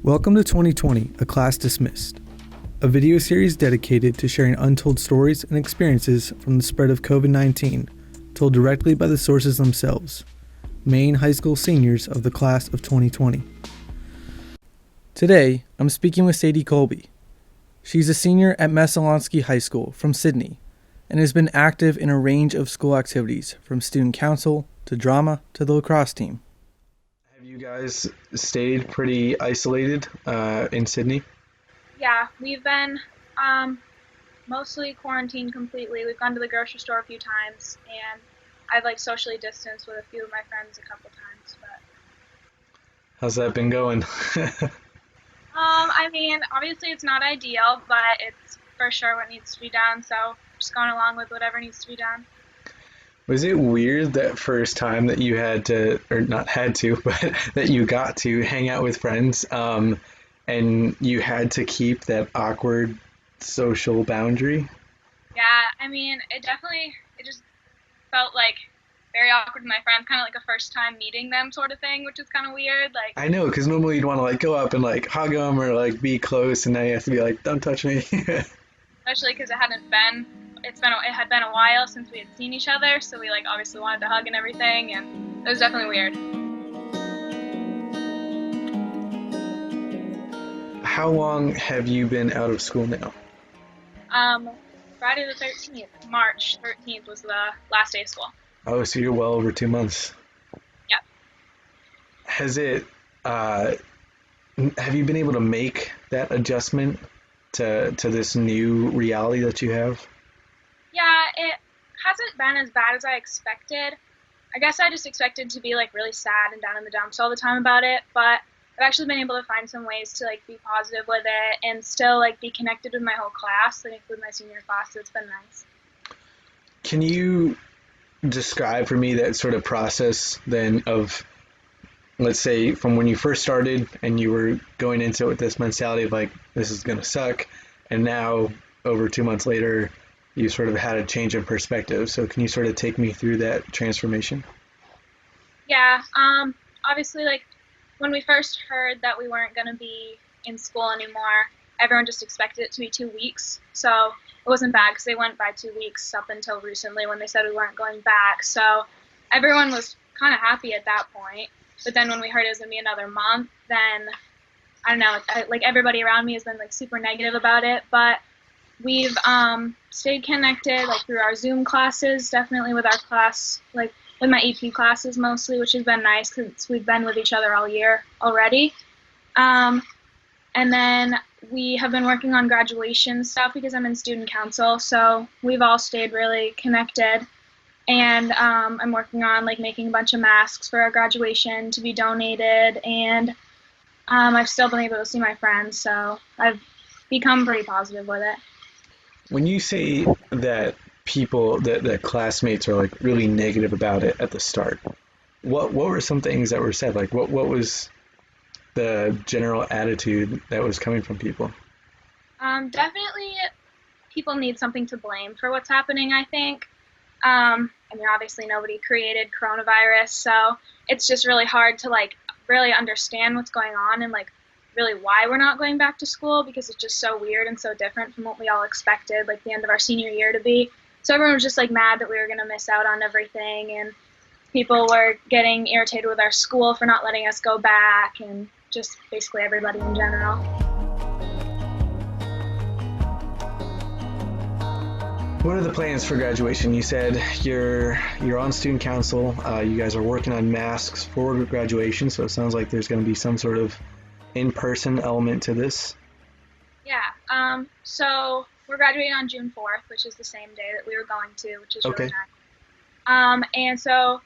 Welcome to 2020, A Class Dismissed, a video series dedicated to sharing untold stories and experiences from the spread of COVID-19, told directly by the sources themselves, Maine high school seniors of the class of 2020. Today, I'm speaking with Sadie Colby. She's a senior at Messalonskee High School from Sydney and has been active in a range of school activities, from student council to drama to the lacrosse team. You guys stayed pretty isolated in Sydney? Yeah, we've been mostly quarantined completely. We've gone to the grocery store a few times, and I've socially distanced with a few of my friends a couple times. But how's that been going? I mean, obviously it's not ideal, but it's for sure what needs to be done. So just going along with whatever needs to be done. Was it weird that first time that you had to, or not had to, but that you got to hang out with friends, and you had to keep that awkward social boundary? Yeah, I mean, it just felt very awkward with my friends, kind of like a first time meeting them sort of thing, which is kind of weird. I know, because normally you'd want to go up and hug them or be close, and now you have to be don't touch me. Especially because it had been a while since we had seen each other, so we obviously wanted to hug and everything, and it was definitely weird. How long have you been out of school now? Friday the 13th, March 13th was the last day of school. Oh, so you're well over 2 months. Yeah. Has it, have you been able to make that adjustment to this new reality that you have? Yeah, it hasn't been as bad as I expected. I guess I just expected to be really sad and down in the dumps all the time about it, but I've actually been able to find some ways to be positive with it and still be connected with my whole class, including my senior class, so it's been nice. Can you describe for me that sort of process then of, let's say, from when you first started and you were going into it with this mentality of this is going to suck, and now over 2 months later you sort of had a change in perspective. So can you sort of take me through that transformation? Yeah, obviously when we first heard that we weren't going to be in school anymore, everyone just expected it to be 2 weeks. So it wasn't bad because they went by 2 weeks up until recently when they said we weren't going back. So everyone was kind of happy at that point. But then when we heard it was going to be another month, then I don't know, everybody around me has been super negative about it. But we've stayed connected through our Zoom classes, definitely with our class, with my AP classes mostly, which has been nice because we've been with each other all year already. And then we have been working on graduation stuff because I'm in student council, so we've all stayed really connected. And I'm working on making a bunch of masks for our graduation to be donated, and I've still been able to see my friends, so I've become pretty positive with it. When you say that that classmates are really negative about it at the start, what were some things that were said? What was the general attitude that was coming from people? Definitely people need something to blame for what's happening, I think. I mean, obviously nobody created coronavirus, so it's just really hard to really understand what's going on and really why we're not going back to school, because it's just so weird and so different from what we all expected the end of our senior year to be. So everyone was just mad that we were going to miss out on everything, and people were getting irritated with our school for not letting us go back, and just basically everybody in general. What are the plans for graduation? You said you're on student council. You guys are working on masks for graduation, so it sounds like there's going to be some sort of in-person element to this. Yeah. So we're graduating on June 4th, which is the same day that we were going to, which is really nice. And so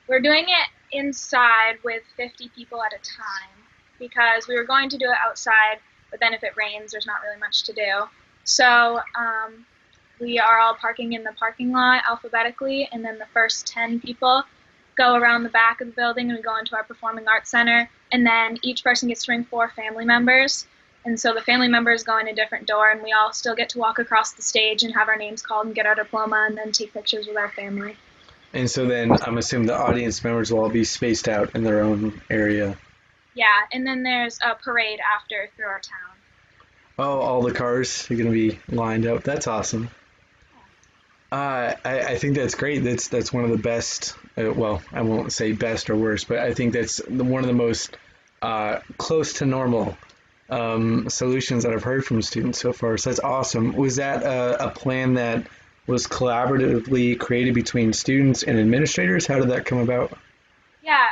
we're doing it inside with 50 people at a time because we were going to do it outside, but then if it rains, there's not really much to do. So we are all parking in the parking lot alphabetically, and then the first 10 people go around the back of the building, and we go into our performing arts center, and then each person gets to bring 4 family members. And so the family members go in a different door, and we all still get to walk across the stage and have our names called and get our diploma and then take pictures with our family. And so then I'm assuming the audience members will all be spaced out in their own area. Yeah, and then there's a parade after through our town. Oh, all the cars are going to be lined up. That's awesome. I think that's great. That's one of the best. Well, I won't say best or worst, but I think that's one of the most close to normal solutions that I've heard from students so far. So that's awesome. Was that a plan that was collaboratively created between students and administrators? How did that come about? Yeah,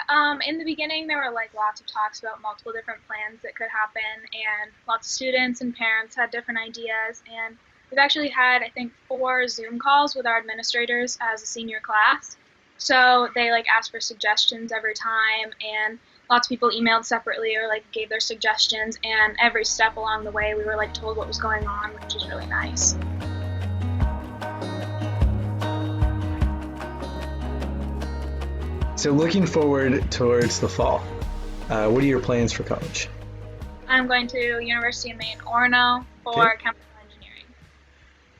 in the beginning there were like lots of talks about multiple different plans that could happen, and lots of students and parents had different ideas, and we've actually had, I think, 4 Zoom calls with our administrators as a senior class. So they like asked for suggestions every time, and lots of people emailed separately or like gave their suggestions, and every step along the way we were like told what was going on, which was really nice. So looking forward towards the fall, what are your plans for college? I'm going to University of Maine, Orono for chemical engineering.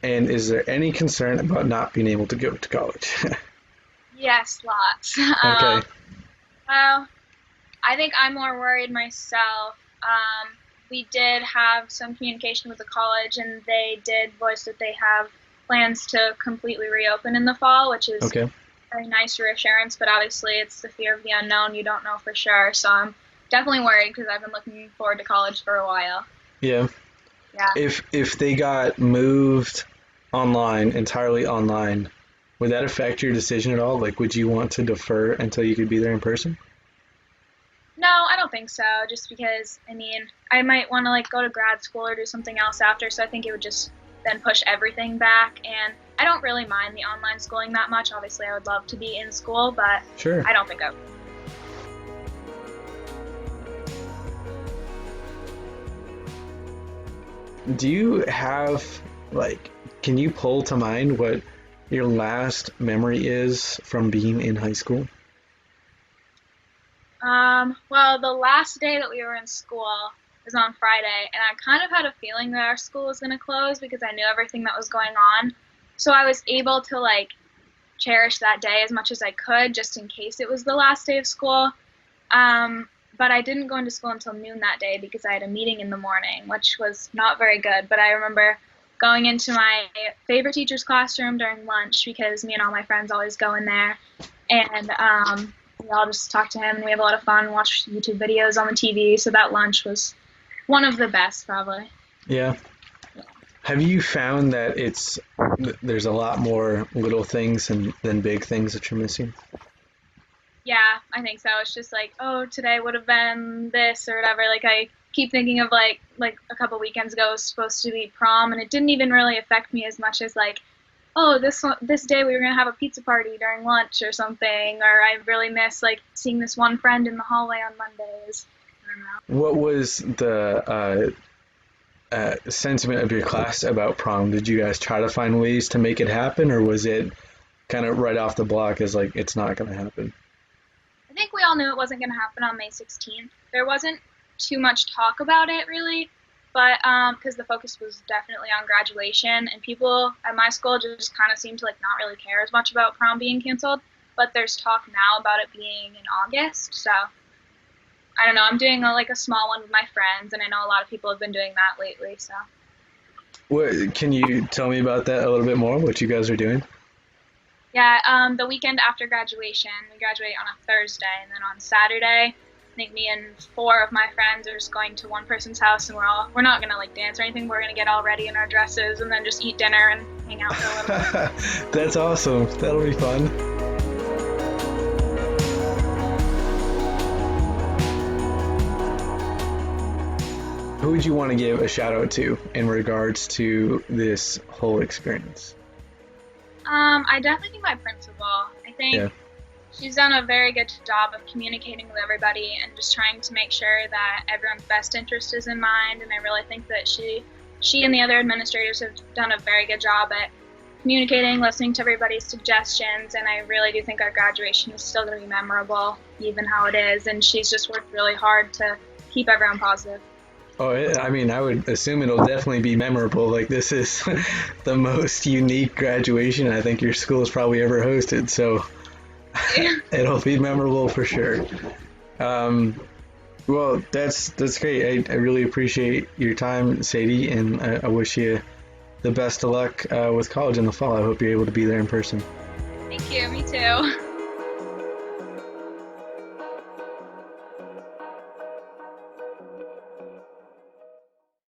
And is there any concern about not being able to go to college? Yes, lots. Okay. Well, I think I'm more worried myself. We did have some communication with the college, and they did voice that they have plans to completely reopen in the fall, which is Okay. very nice reassurance, but obviously it's the fear of the unknown. You don't know for sure. So I'm definitely worried because I've been looking forward to college for a while. Yeah. Yeah. If they got moved online, entirely online, would that affect your decision at all? Like, would you want to defer until you could be there in person? No, I don't think so. Just because, I mean, I might want to like go to grad school or do something else after. So I think it would just then push everything back. And I don't really mind the online schooling that much. Obviously, I would love to be in school, but Sure. I don't think I would. Do you have, like, can you pull to mind what your last memory is from being in high school? Well, the last day that we were in school was on Friday, and I kind of had a feeling that our school was going to close because I knew everything that was going on. So I was able to like cherish that day as much as I could, just in case it was the last day of school. But I didn't go into school until noon that day because I had a meeting in the morning, which was not very good. But I remember going into my favorite teacher's classroom during lunch because me and all my friends always go in there, and we all just talk to him, and we have a lot of fun, watch YouTube videos on the TV. So that lunch was one of the best, probably. Yeah. Have you found that there's a lot more little things than big things that you're missing? Yeah, I think so. It's just like, oh, today would have been this or whatever. Like I keep thinking of like a couple weekends ago it was supposed to be prom, and it didn't even really affect me as much as like, oh, this day we were gonna have a pizza party during lunch or something. Or I really miss like seeing this one friend in the hallway on Mondays. I don't know. What was the sentiment of your class about prom? Did you guys try to find ways to make it happen, or was it kind of right off the block as like it's not going to happen? I think we all knew it wasn't going to happen on May 16th. There wasn't too much talk about it, really, but because the focus was definitely on graduation, and people at my school just kind of seemed to like not really care as much about prom being canceled. But there's talk now about it being in August, so I don't know. I'm doing a small one with my friends, and I know a lot of people have been doing that lately. So What, can you tell me about that a little bit more? What you guys are doing? yeah, the weekend after graduation, we graduate on a Thursday, and then on Saturday, I think me and 4 of my friends are just going to one person's house, and we're not gonna like dance or anything. We're gonna get all ready in our dresses and then just eat dinner and hang out for a little bit. That's awesome. That'll be fun. Who would you want to give a shout out to in regards to this whole experience? I definitely think my principal. I think Yeah. she's done a very good job of communicating with everybody and just trying to make sure that everyone's best interest is in mind. And I really think that she and the other administrators have done a very good job at communicating, listening to everybody's suggestions. And I really do think our graduation is still going to be memorable, even how it is. And she's just worked really hard to keep everyone positive. Oh, I mean, I would assume it'll definitely be memorable. Like, this is the most unique graduation I think your school has probably ever hosted. So Yeah. it'll be memorable for sure. Well, that's great. I really appreciate your time, Sadie, and I wish you the best of luck with college in the fall. I hope you're able to be there in person. Thank you. Me too.